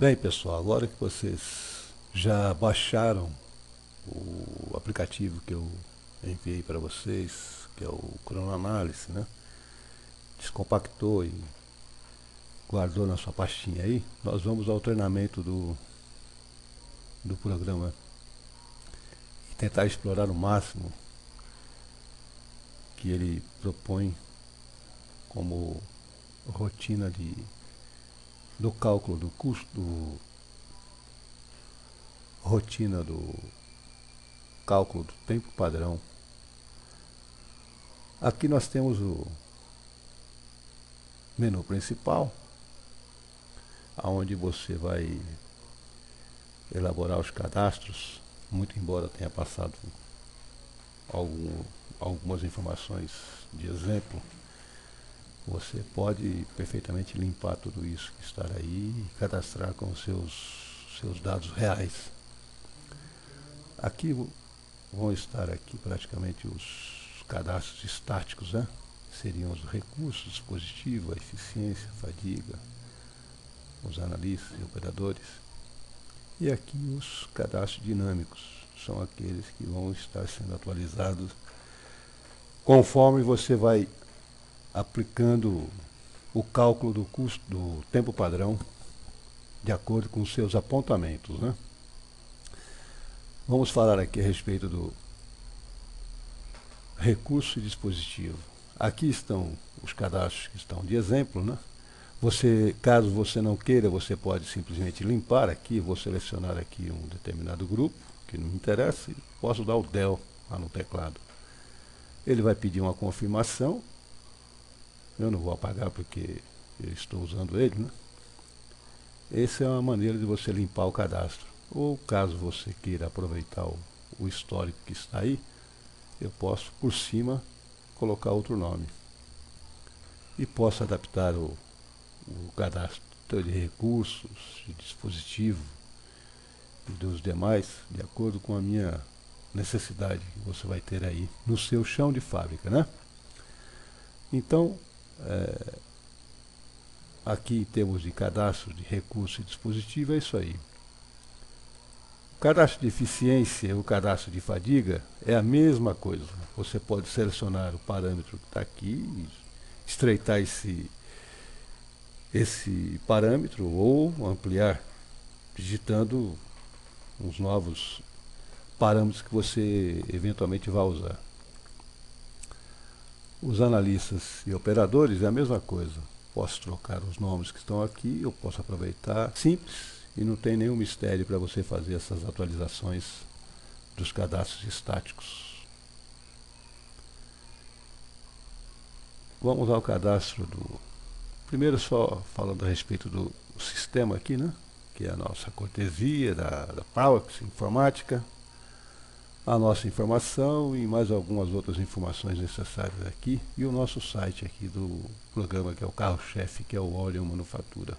Bem, pessoal, agora que vocês já baixaram o aplicativo que eu enviei para vocês, que é o ChronoAnalyse, né? Descompactou e guardou na sua pastinha aí, nós vamos ao treinamento do programa e tentar explorar o máximo que ele propõe como rotina do cálculo do custo, rotina do cálculo do tempo padrão. Aqui nós temos o menu principal, aonde você vai elaborar os cadastros, muito embora tenha passado algum, algumas informações de exemplo, você pode perfeitamente limpar tudo isso que está aí e cadastrar com os seus dados reais. Aqui vão estar aqui praticamente os cadastros estáticos, né? Seriam os recursos, dispositivo, a eficiência, a fadiga, os analistas e operadores. E aqui os cadastros dinâmicos, são aqueles que vão estar sendo atualizados conforme você vai aplicando o cálculo do custo do tempo padrão de acordo com os seus apontamentos, né? Vamos falar aqui a respeito do recurso e dispositivo. Aqui estão os cadastros que estão de exemplo, né? Caso você não queira, você pode simplesmente limpar aqui, vou selecionar aqui um determinado grupo, que não me interessa, e posso dar o del lá no teclado. Ele vai pedir uma confirmação, eu não vou apagar porque eu estou usando ele, né? Essa é uma maneira de você limpar o cadastro. Ou caso você queira aproveitar o histórico que está aí, eu posso por cima colocar outro nome. E posso adaptar o cadastro de recursos, de dispositivo e dos demais, de acordo com a minha necessidade que você vai ter aí no seu chão de fábrica, né? Então, aqui em termos de cadastro de recurso e dispositivo, é isso aí. O cadastro de eficiência e o cadastro de fadiga é a mesma coisa. Você pode selecionar o parâmetro que está aqui e estreitar esse parâmetro ou ampliar, digitando uns novos parâmetros que você eventualmente vai usar. Os analistas e operadores é a mesma coisa. Posso trocar os nomes que estão aqui, eu posso aproveitar. Simples e não tem nenhum mistério para você fazer essas atualizações dos cadastros estáticos. Vamos ao cadastro do... Primeiro só falando a respeito do sistema aqui, né? Que é a nossa cortesia da Powex Informática, a nossa informação e mais algumas outras informações necessárias aqui, e o nosso site aqui do programa, que é o carro-chefe, que é o Orion Manufatura.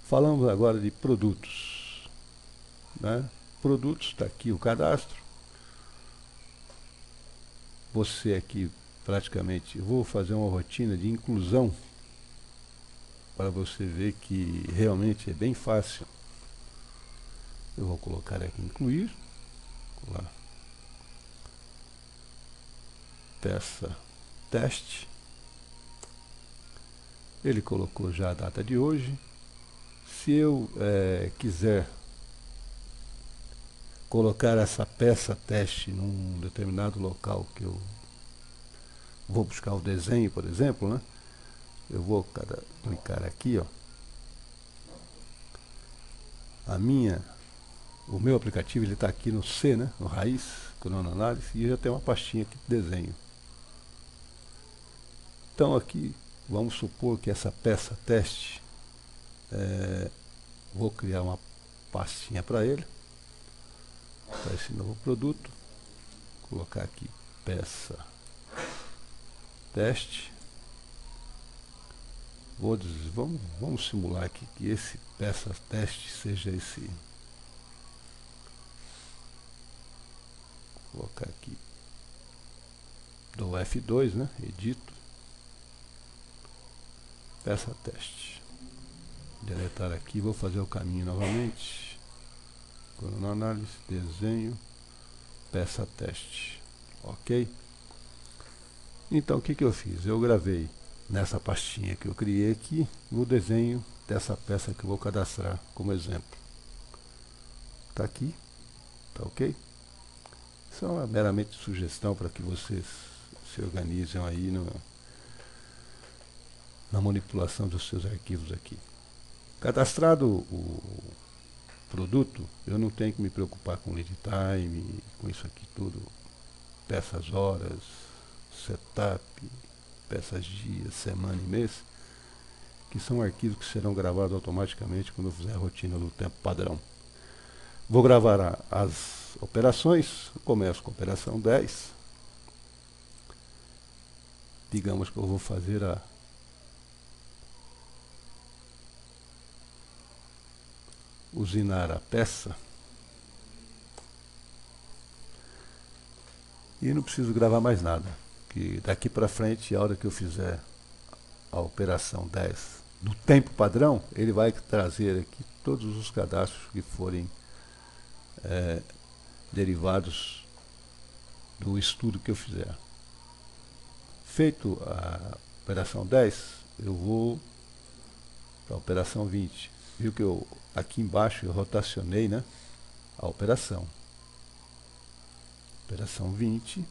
Falamos agora de produtos, né? Produtos, está aqui o cadastro. Você aqui praticamente, vou fazer uma rotina de inclusão para você ver que realmente é bem fácil. Eu vou colocar aqui incluir, lá, peça teste. Ele colocou já a data de hoje. Se eu quiser colocar essa peça teste num determinado local que eu vou buscar o desenho, por exemplo, né? Eu vou clicar aqui, ó. O meu aplicativo ele está aqui no C, né? No raiz, ChronoAnalyse, e já tem uma pastinha aqui de desenho. Então aqui, vamos supor que essa peça teste, vou criar uma pastinha para ele, para esse novo produto, colocar aqui peça teste. Vamos simular aqui que esse peça teste seja esse. Vou colocar aqui, dou F2, né? Edito. peça teste. Deletar aqui, vou fazer o caminho novamente. Cronoanálise, desenho, peça teste. Ok? Então o que eu fiz? Eu gravei nessa pastinha que eu criei aqui o desenho dessa peça que eu vou cadastrar como exemplo. Está aqui, tá ok? Isso é uma meramente sugestão para que vocês se organizem aí na manipulação dos seus arquivos aqui. Cadastrado o produto, eu não tenho que me preocupar com lead time, com isso aqui tudo, peças horas, setup, peças dia, semana e mês, que são arquivos que serão gravados automaticamente quando eu fizer a rotina do tempo padrão. Vou gravar as operações, começo com a operação 10. Digamos que eu vou fazer usinar a peça. E não preciso gravar mais nada, que daqui para frente, a hora que eu fizer a operação 10 no tempo padrão, ele vai trazer aqui todos os cadastros que forem derivados do estudo que eu fizer. Feito a operação 10, eu vou para a operação 20. Viu que eu aqui embaixo eu rotacionei, né, a operação. Operação 20.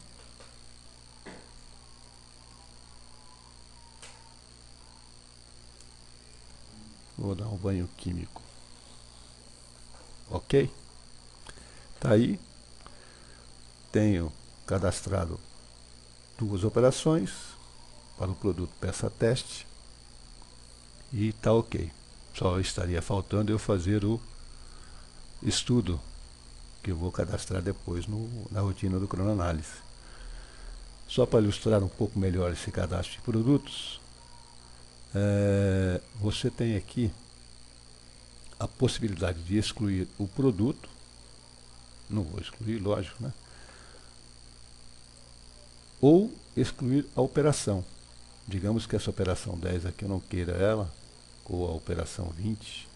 Vou dar um banho químico. Ok? Tá aí. Tenho cadastrado duas operações para o produto peça teste. E tá ok. Só estaria faltando eu fazer o estudo que eu vou cadastrar depois na rotina do cronoanálise. Só para ilustrar um pouco melhor esse cadastro de produtos, você tem aqui a possibilidade de excluir o produto. Não vou excluir, lógico, né? Ou excluir a operação. Digamos que essa operação 10 aqui eu não queira ela, ou a operação 20.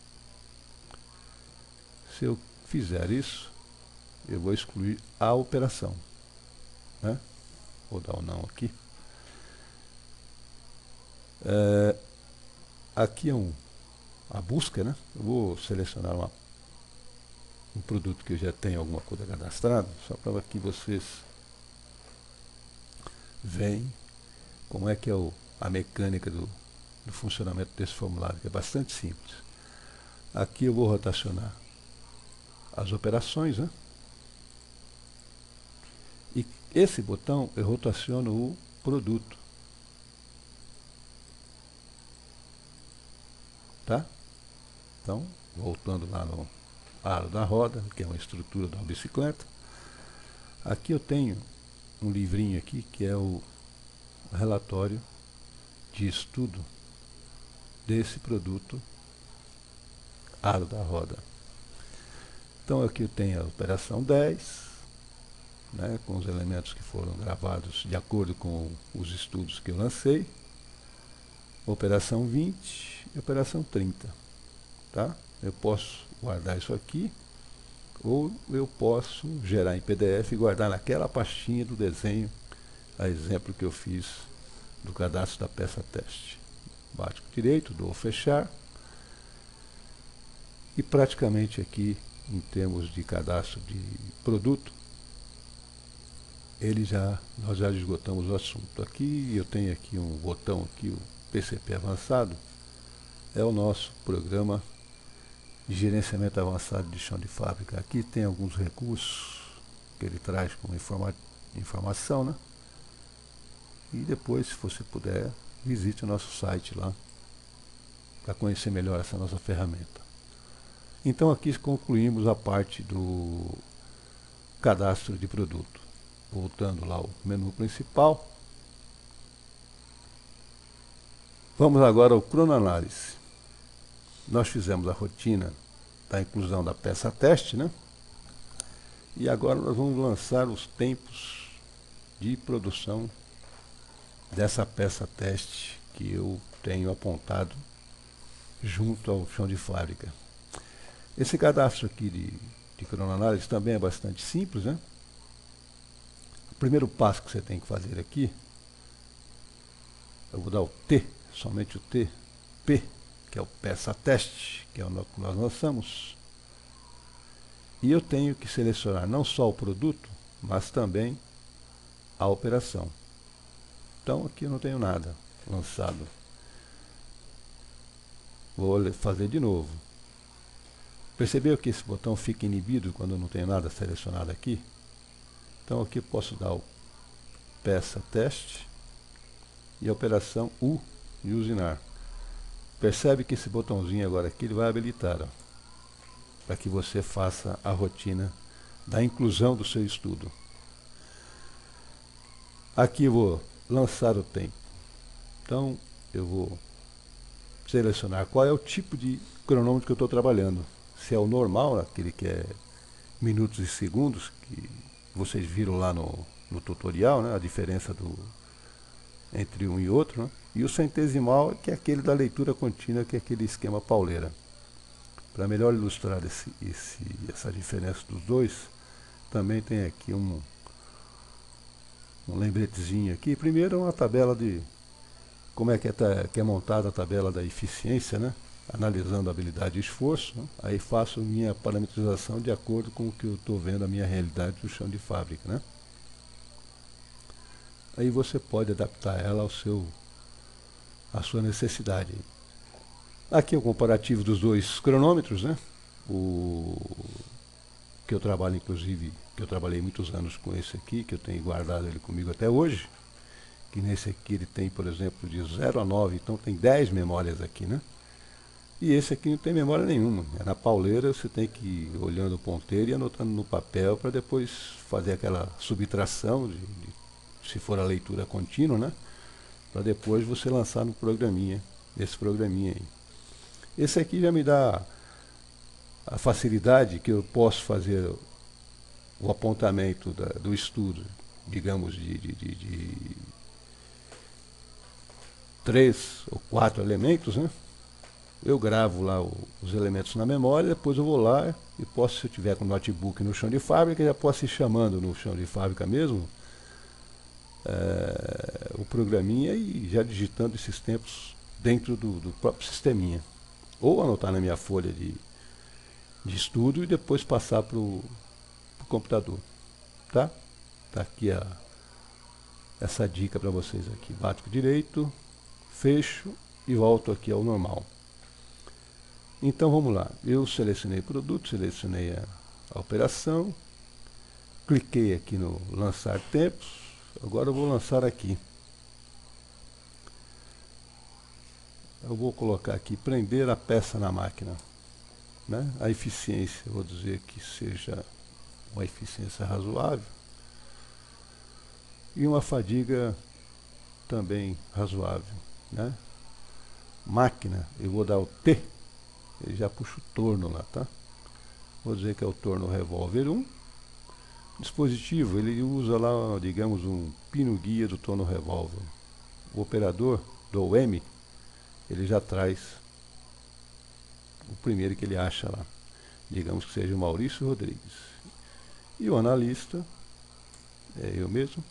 Se eu fizer isso, eu vou excluir a operação, né? Vou dar um não aqui. Aqui é a busca, né? Eu vou selecionar um produto que eu já tenho alguma coisa cadastrada, só para que vocês vejam como é que é a mecânica do funcionamento desse formulário, que é bastante simples. Aqui eu vou rotacionar as operações, né? E esse botão eu rotaciono o produto. Tá? Então, voltando lá no aro da roda, que é uma estrutura de uma bicicleta. Aqui eu tenho um livrinho aqui, que é o relatório de estudo desse produto aro da roda. Então aqui eu tenho a operação 10, né, com os elementos que foram gravados de acordo com os estudos que eu lancei, operação 20 e operação 30. Tá? Eu posso guardar isso aqui, ou eu posso gerar em PDF e guardar naquela pastinha do desenho, a exemplo que eu fiz do cadastro da peça teste. Bate com direito, dou fechar, e praticamente aqui, em termos de cadastro de produto, nós já esgotamos o assunto. Aqui eu tenho aqui um botão aqui, o PCP avançado, é o nosso programa de gerenciamento avançado de chão de fábrica. Aqui tem alguns recursos que ele traz como informação, né? E depois, se você puder, visite o nosso site lá para conhecer melhor essa nossa ferramenta. Então aqui concluímos a parte do cadastro de produto. Voltando lá ao menu principal. Vamos agora ao cronoanálise. Nós fizemos a rotina da inclusão da peça teste, né? E agora nós vamos lançar os tempos de produção dessa peça teste que eu tenho apontado junto ao chão de fábrica. Esse cadastro aqui de cronoanálise também é bastante simples, né? O primeiro passo que você tem que fazer aqui, eu vou dar o T, somente o T, P, que é o peça teste, que é o que nós lançamos. E eu tenho que selecionar não só o produto, mas também a operação. Então aqui eu não tenho nada lançado. Vou fazer de novo. Percebeu que esse botão fica inibido quando eu não tenho nada selecionado aqui? Então aqui eu posso dar o peça teste e a operação U de usinar. Percebe que esse botãozinho agora aqui ele vai habilitar, para que você faça a rotina da inclusão do seu estudo. Aqui eu vou lançar o tempo. Então eu vou selecionar qual é o tipo de cronômetro que eu estou trabalhando. Se é o normal, aquele que é minutos e segundos, que vocês viram lá no tutorial, né, a diferença entre um e outro, né? E o centesimal, que é aquele da leitura contínua, que é aquele esquema pauleira. Para melhor ilustrar essa diferença dos dois, também tem aqui um lembretezinho aqui. Primeiro uma tabela de como é que é montada a tabela da eficiência, né? Analisando a habilidade e esforço, né? Aí faço minha parametrização de acordo com o que eu estou vendo a minha realidade do chão de fábrica, né? Aí você pode adaptar ela à sua necessidade. Aqui é o comparativo dos dois cronômetros, né? O que eu trabalho, inclusive, que eu trabalhei muitos anos com esse aqui, que eu tenho guardado ele comigo até hoje, que nesse aqui ele tem, por exemplo, de 0 a 9, então tem 10 memórias aqui, né? E esse aqui não tem memória nenhuma. É na pauleira, você tem que ir olhando o ponteiro e anotando no papel para depois fazer aquela subtração, se for a leitura contínua, né? Para depois você lançar no programinha, nesse programinha aí. Esse aqui já me dá a facilidade que eu posso fazer o apontamento do estudo, digamos, de 3 ou 4 elementos, né? Eu gravo lá os elementos na memória, depois eu vou lá e posso, se eu tiver com o notebook no chão de fábrica, já posso ir chamando no chão de fábrica mesmo o programinha e já digitando esses tempos dentro do próprio sisteminha. Ou anotar na minha folha de estudo e depois passar para o computador. Tá? Tá aqui essa dica para vocês aqui. Bato direito, fecho e volto aqui ao normal. Então vamos lá. Eu selecionei o produto, selecionei a operação, cliquei aqui no lançar tempos. Agora eu vou lançar aqui. Eu vou colocar aqui prender a peça na máquina. Né? A eficiência, eu vou dizer que seja uma eficiência razoável e uma fadiga também razoável, né? Máquina, eu vou dar o T, ele já puxa o torno lá, tá? Vou dizer que é o torno revólver 1. Dispositivo, ele usa lá, digamos, um pino guia do torno revólver. O operador do OM, ele já traz o primeiro que ele acha lá. Digamos que seja o Maurício Rodrigues. E o analista é eu mesmo.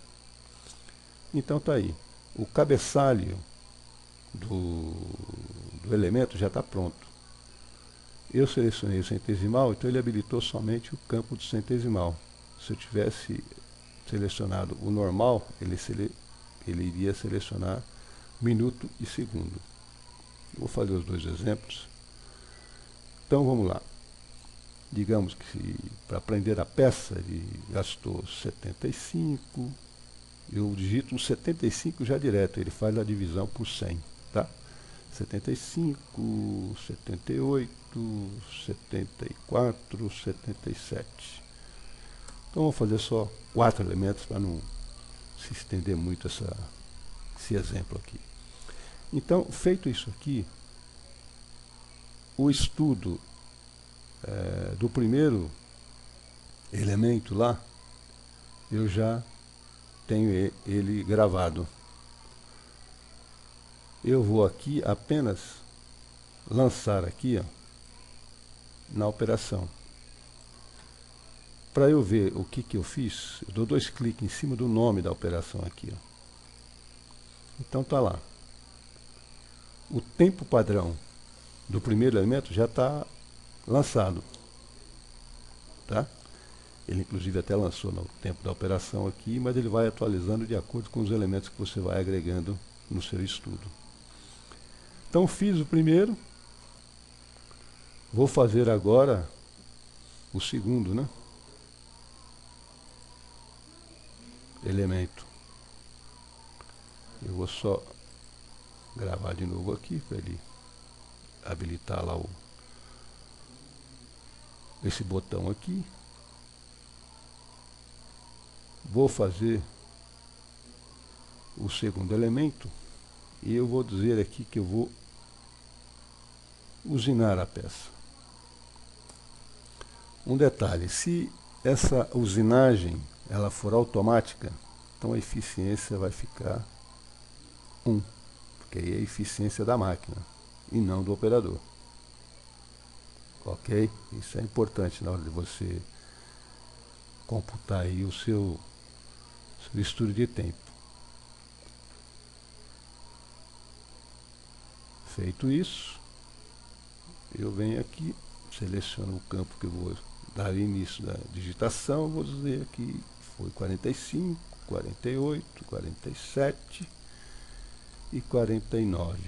Então tá aí. O cabeçalho do elemento já está pronto. Eu selecionei o centesimal, então ele habilitou somente o campo do centesimal. Se eu tivesse selecionado o normal, ele iria selecionar minuto e segundo. Vou fazer os dois exemplos. Então vamos lá. Digamos que para prender a peça ele gastou 75. Eu digito um 75 já direto, ele faz a divisão por 100, tá? 75, 78, 74, 77. Então vou fazer só 4 elementos para não se estender muito esse exemplo aqui. Então, feito isso aqui, o estudo do primeiro elemento lá, eu já tenho ele gravado. eu vou aqui apenas lançar aqui, ó, na operação. Para eu ver o que eu fiz, eu dou 2 cliques em cima do nome da operação aqui, ó. Então tá lá. O tempo padrão do primeiro elemento já está lançado, tá? Ele inclusive até lançou no tempo da operação aqui, mas ele vai atualizando de acordo com os elementos que você vai agregando no seu estudo. Então fiz o primeiro, vou fazer agora o segundo, né? Elemento. Eu vou só gravar de novo aqui para ele habilitar lá esse botão aqui. Vou fazer o segundo elemento e eu vou dizer aqui que eu vou usinar a peça. Um detalhe, se essa usinagem ela for automática, então a eficiência vai ficar 1, porque aí é a eficiência da máquina e não do operador. Ok? Isso é importante na hora de você computar aí o seu estudo de tempo. Feito isso, eu venho aqui, seleciono o campo que eu vou dar início da digitação, vou dizer que foi 45, 48, 47 e 49.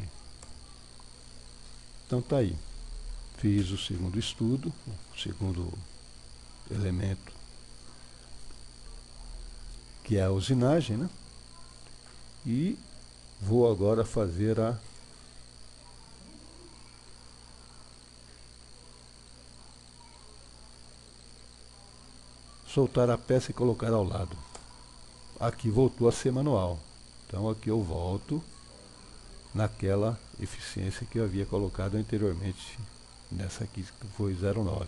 Então tá aí. Fiz o segundo estudo, o segundo elemento, que é a usinagem, né? E vou agora fazer soltar a peça e colocar ao lado. Aqui voltou a ser manual. Então aqui eu volto naquela eficiência que eu havia colocado anteriormente, nessa aqui que foi 0,9.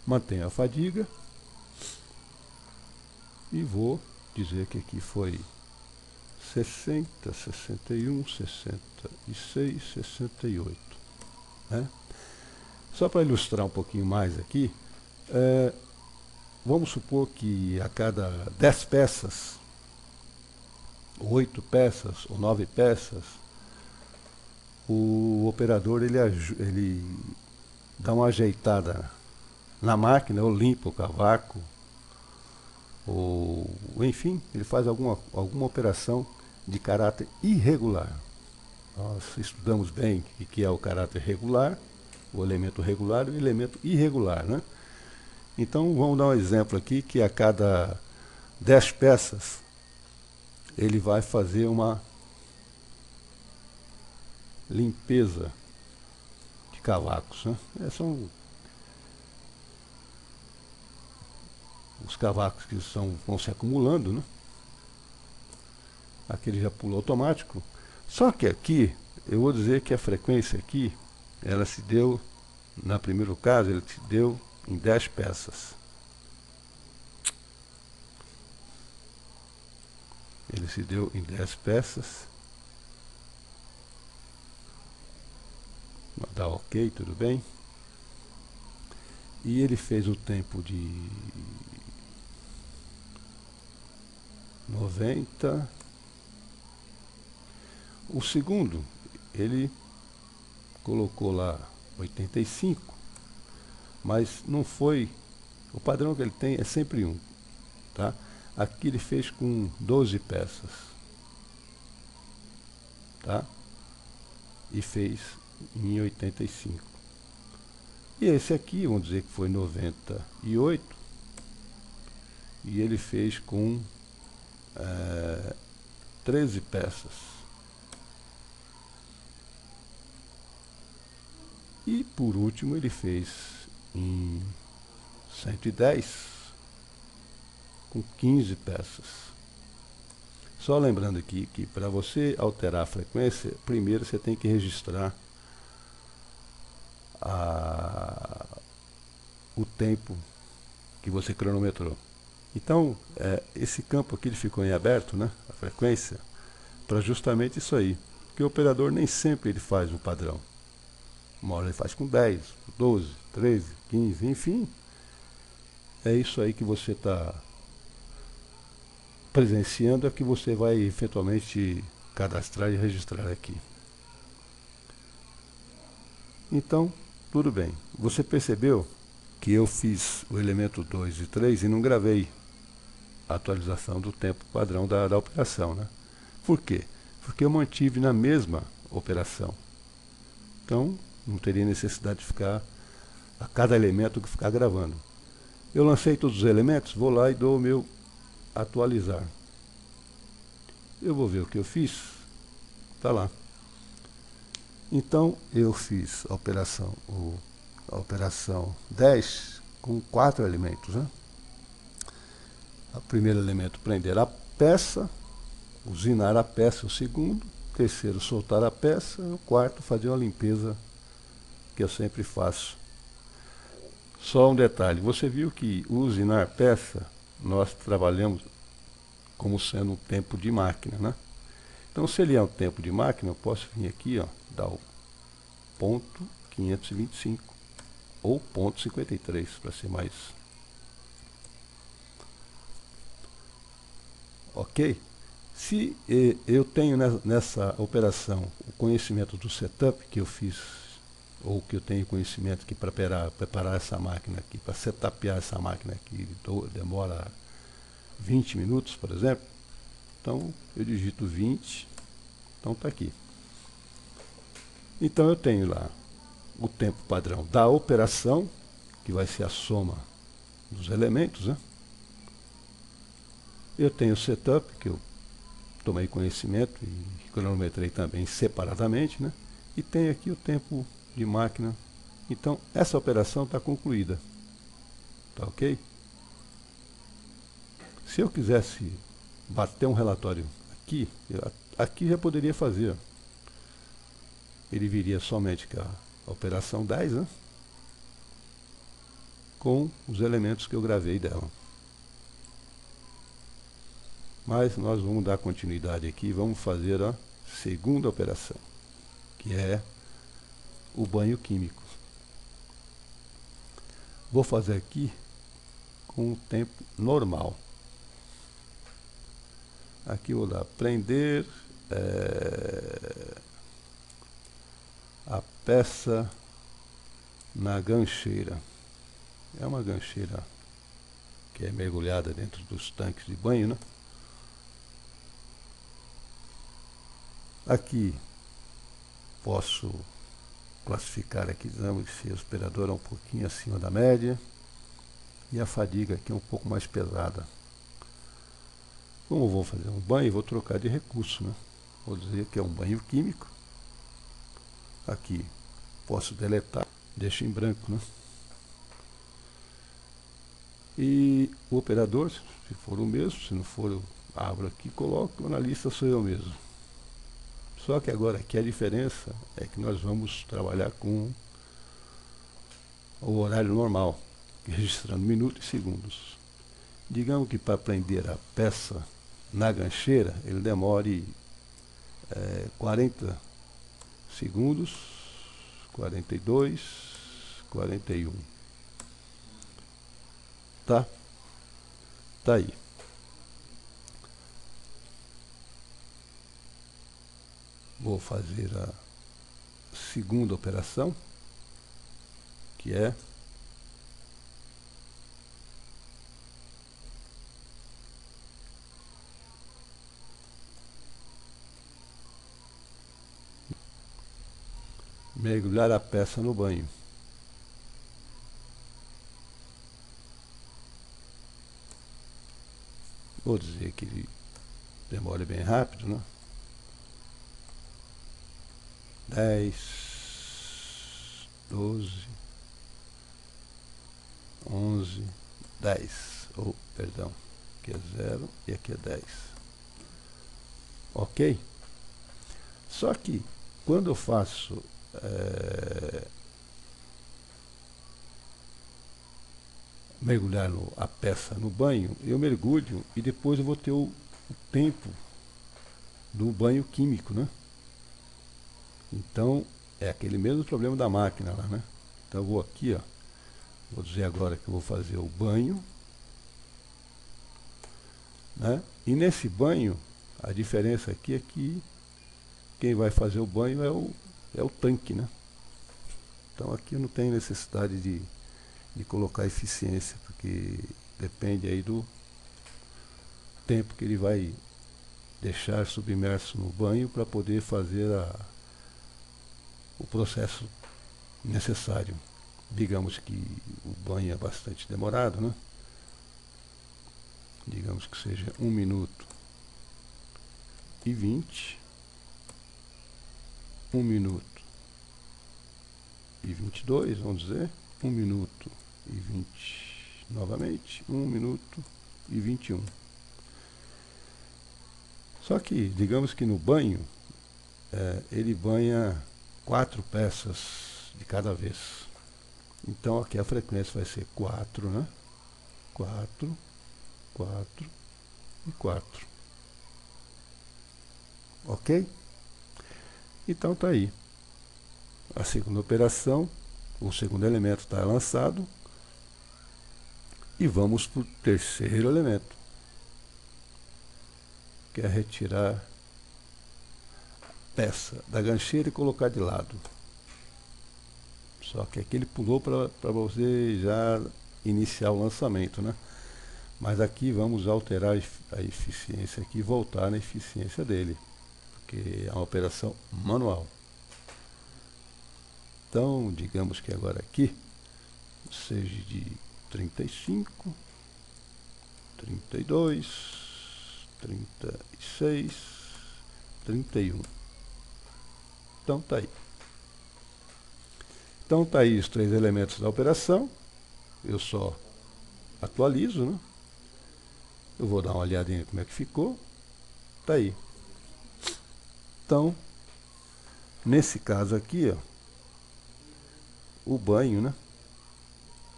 Mantenho a fadiga e vou dizer que aqui foi 60, 61, 66, 68. Né? Só para ilustrar um pouquinho mais aqui, vamos supor que a cada 10 peças, 8 peças ou 9 peças, o operador ele dá uma ajeitada na máquina, ou limpa o cavaco, ou enfim, ele faz alguma operação de caráter irregular. Nós estudamos bem o que é o caráter regular, o elemento regular e o elemento irregular, né? Então vamos dar um exemplo aqui que a cada 10 peças ele vai fazer uma limpeza de cavacos, né? São os cavacos que vão se acumulando, né? Aqui ele já pula automático. Só que aqui, eu vou dizer que a frequência aqui, ela se deu, no primeiro caso, ele se deu em 10 peças. Ele se deu em 10 peças. Vou dar ok, tudo bem. E ele fez o tempo de 90. O segundo, ele colocou lá 85, mas não foi, o padrão que ele tem é sempre 1, tá? Aqui ele fez com 12 peças, tá? E fez em 85. E esse aqui, vamos dizer que foi 98, e ele fez com 13 peças. E por último ele fez em 110 com 15 peças. Só lembrando aqui que para você alterar a frequência, primeiro você tem que registrar o tempo que você cronometrou. Então, esse campo aqui ele ficou em aberto, né, a frequência, para justamente isso aí, Porque o operador nem sempre ele faz um padrão. Uma hora ele faz com 10, 12, 13, 15, enfim. É isso aí que você está presenciando, é que você vai eventualmente cadastrar e registrar aqui. Então, tudo bem. Você percebeu que eu fiz o elemento 2 e 3 e não gravei a atualização do tempo padrão da operação, né? Por quê? Porque eu mantive na mesma operação. Então, não teria necessidade de ficar a cada elemento que ficar gravando. Eu lancei todos os elementos, vou lá e dou o meu atualizar. Eu vou ver o que eu fiz. Está lá. Então, eu fiz a operação 10 com 4 elementos, né? O primeiro elemento, prender a peça, usinar a peça, o segundo, terceiro, soltar a peça, o quarto, fazer uma limpeza, que eu sempre faço. Só um detalhe, você viu que o usinar peça, nós trabalhamos como sendo um tempo de máquina, né? Então, se ele é um tempo de máquina, eu posso vir aqui, ó, dar o ponto 525 ou ponto 53, para ser mais... Ok? Se eu tenho nessa operação o conhecimento do setup que eu fiz, ou que eu tenho conhecimento que para preparar essa máquina aqui, para setupear essa máquina aqui, demora 20 minutos, por exemplo, então eu digito 20, então está aqui. Então eu tenho lá o tempo padrão da operação, que vai ser a soma dos elementos, né? Eu tenho o setup, que eu tomei conhecimento e cronometrei também separadamente, né? E tem aqui o tempo de máquina. Então, essa operação está concluída. Tá ok? Se eu quisesse bater um relatório aqui já poderia fazer. Ele viria somente com a operação 10, né? Com os elementos que eu gravei dela. Mas nós vamos dar continuidade aqui e vamos fazer a segunda operação, que é o banho químico. Vou fazer aqui com o tempo normal. Aqui eu vou dar prender a peça na gancheira. É uma gancheira que é mergulhada dentro dos tanques de banho, né? Aqui posso classificar aqui, dizemos se o operador é um pouquinho acima da média e a fadiga aqui é um pouco mais pesada. Como eu vou fazer um banho, vou trocar de recurso, né? Vou dizer que é um banho químico. Aqui posso deletar, deixo em branco, né? E o operador, se for o mesmo, se não for eu abro aqui e coloco, na lista sou eu mesmo. Só que agora aqui a diferença é que nós vamos trabalhar com o horário normal, registrando minutos e segundos. Digamos que para prender a peça na gancheira, ele demore 40 segundos, 42, 41. Tá? Tá aí. Vou fazer a segunda operação, que é mergulhar a peça no banho. Vou dizer que ele demora bem rápido, né? 10, 12, 11, 10. Oh, perdão, aqui é 0 e aqui é 10. Ok? Só que quando eu faço mergulhar a peça no banho, eu mergulho e depois eu vou ter o tempo do banho químico, né? Então, é aquele mesmo problema da máquina lá, né? Então eu vou aqui, ó. Vou dizer agora que eu vou fazer o banho, né? E nesse banho, a diferença aqui é que quem vai fazer o banho é o tanque, né? Então aqui eu não tenho necessidade de colocar eficiência, porque depende aí do tempo que ele vai deixar submerso no banho para poder fazer o processo necessário. Digamos que o banho é bastante demorado, né? Digamos que seja 1 minuto e 20, 1 minuto e 22, vamos dizer, 1 minuto e 20 novamente, 1 minuto e 21. Só que, digamos que no banho, ele banha 4 peças de cada vez. Então aqui a frequência vai ser 4, né? 4, 4 e 4. Ok? Então tá aí. A segunda operação, o segundo elemento está lançado. E vamos para o terceiro elemento, que é retirar a peça da gancheira e colocar de lado. Só que aqui ele pulou para você já iniciar o lançamento, né? Mas aqui vamos alterar a eficiência aqui e voltar na eficiência dele, porque é uma operação manual. Então, digamos que agora aqui seja de 35, 32, 36, 31. Então tá aí. Então tá aí os 3 elementos da operação. Eu só atualizo, né? Eu vou dar uma olhadinha como é que ficou. Tá aí. Então, nesse caso aqui, ó, o banho, né?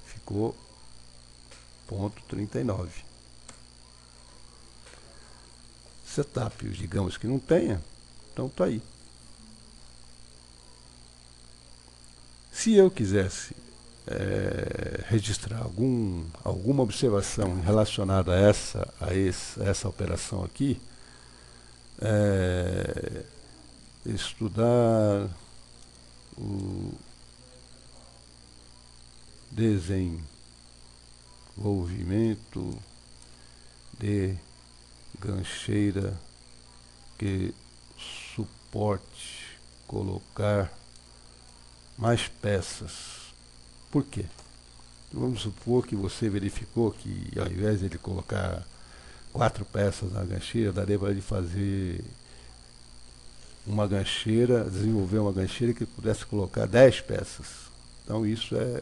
Ficou ponto 39. Setup, digamos que não tenha, então tá aí. Se eu quisesse registrar alguma observação relacionada a essa operação aqui, estudar o desenvolvimento de gancheira que suporte colocar mais peças. Por quê? Vamos supor que você verificou que ao invés de ele colocar 4 peças na gancheira, daria para ele fazer uma gancheira, desenvolver uma gancheira que pudesse colocar 10 peças. Então isso é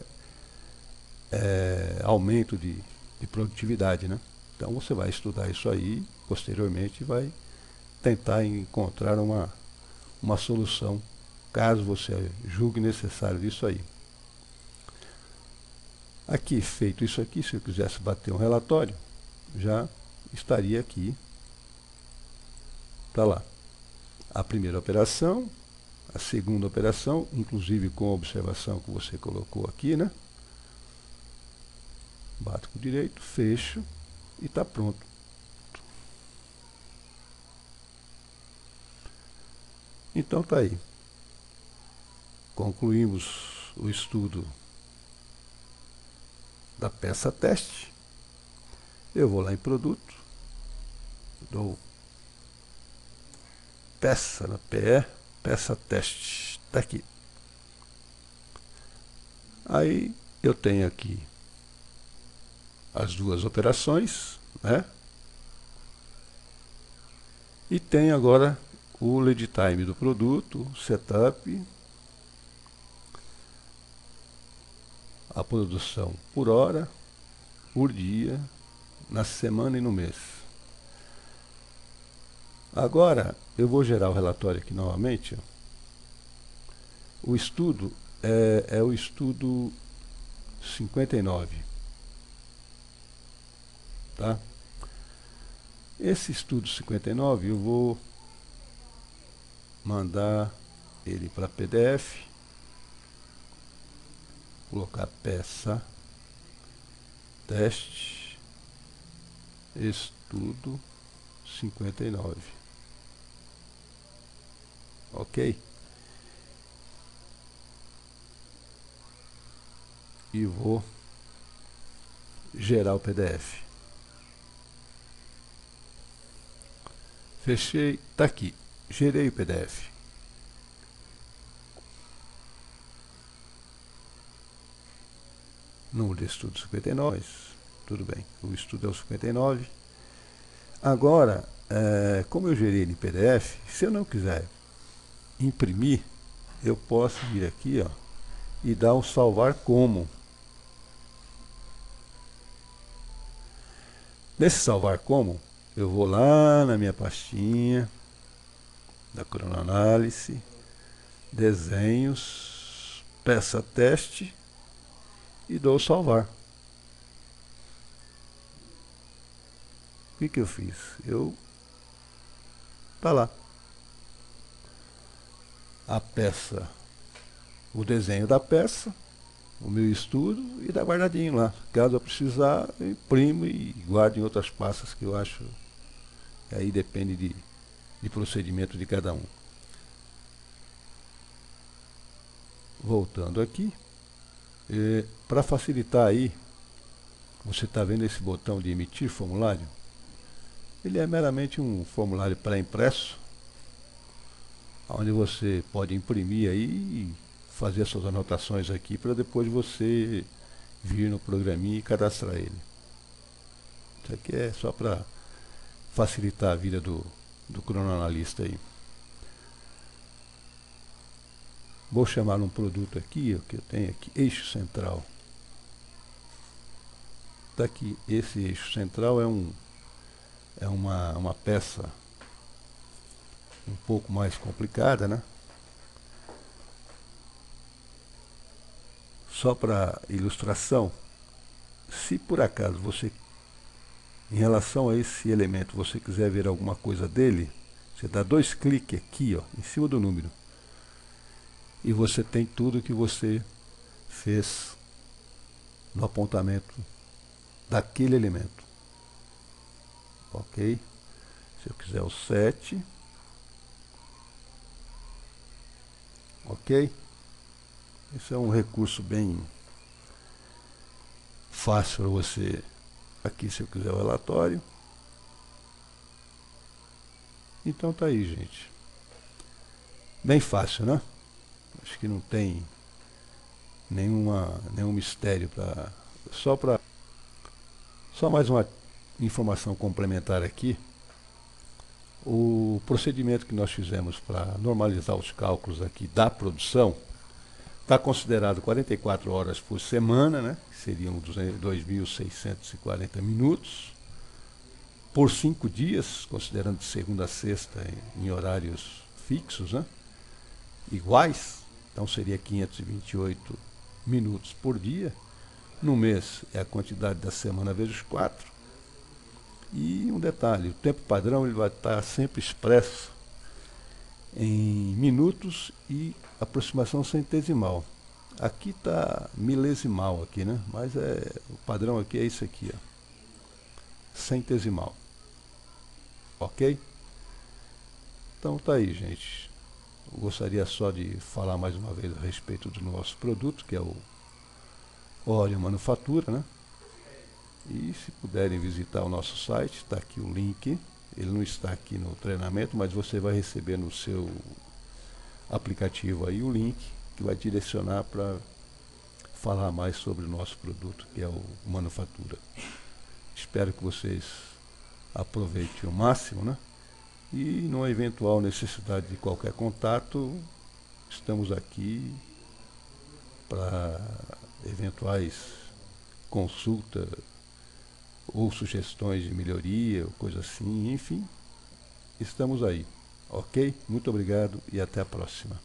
aumento de produtividade, né? Então você vai estudar isso aí, posteriormente vai tentar encontrar uma solução, caso você julgue necessário isso aí. Aqui, feito isso aqui, se eu quisesse bater um relatório, já estaria aqui, tá lá. A primeira operação, a segunda operação, inclusive com a observação que você colocou aqui, né? Bato com o direito, fecho e está pronto. Então tá aí. Concluímos o estudo da peça teste. Eu vou lá em produto, dou peça na PE, peça teste, está aqui. Aí eu tenho aqui as 2 operações, né? E tenho agora o lead time do produto, setup, a produção por hora, por dia, na semana e no mês. Agora eu vou gerar o relatório aqui novamente. O estudo é o estudo 59. Tá? Esse estudo 59 eu vou mandar ele para PDF, colocar peça, teste, estudo 59. Ok? E vou gerar o PDF. Fechei, tá aqui, gerei o PDF. Número de estudo 59, tudo bem, o estudo é o 59. Agora, como eu gerei ele em PDF, se eu não quiser imprimir, eu posso vir aqui, ó, e dar um salvar como. Nesse salvar como, eu vou lá na minha pastinha da cronoanálise, desenhos, peça teste e dou salvar. O que eu fiz? Tá lá. A peça, o desenho da peça, o meu estudo e tá guardadinho lá. Caso eu precisar, eu imprimo e guardo em outras pastas que eu acho. Aí depende de procedimento de cada um. Voltando aqui, para facilitar aí, você está vendo esse botão de emitir formulário? Ele é meramente um formulário pré-impresso, onde você pode imprimir aí e fazer as suas anotações aqui para depois você vir no programinha e cadastrar ele. Isso aqui é só para facilitar a vida do cronoanalista aí. Vou chamar um produto aqui, o que eu tenho aqui, eixo central. Está aqui, esse eixo central é uma peça um pouco mais complicada, né? Só para ilustração, se por acaso você, em relação a esse elemento, você quiser ver alguma coisa dele, você dá 2 cliques aqui, ó, em cima do número, e você tem tudo que você fez no apontamento daquele elemento. Ok? Se eu quiser o 7, ok? Esse é um recurso bem fácil para você. Aqui, se eu quiser o relatório. Então tá aí, gente. Bem fácil, né? Acho que não tem nenhum mistério para. Só mais uma informação complementar aqui. O procedimento que nós fizemos para normalizar os cálculos aqui da produção está considerado 44 horas por semana, né? Que seriam 2.640 minutos, por 5 dias, considerando de segunda a sexta em horários fixos, né? Iguais, então seria 528 minutos por dia. No mês é a quantidade da semana vezes 4. E um detalhe, o tempo padrão ele vai estar sempre expresso em minutos e aproximação centesimal. Aqui está milesimal aqui, né? Mas o padrão aqui é isso aqui, ó. Centesimal. Ok? Então tá aí, gente. Eu gostaria só de falar mais uma vez a respeito do nosso produto, que é o Orion Manufatura, né? E se puderem visitar o nosso site, está aqui o link. Ele não está aqui no treinamento, mas você vai receber no seu aplicativo aí o link que vai direcionar para falar mais sobre o nosso produto, que é o Manufatura. Espero que vocês aproveitem o máximo, né? E numa eventual necessidade de qualquer contato, estamos aqui para eventuais consultas ou sugestões de melhoria, ou coisa assim, enfim, estamos aí. Ok? Muito obrigado e até a próxima.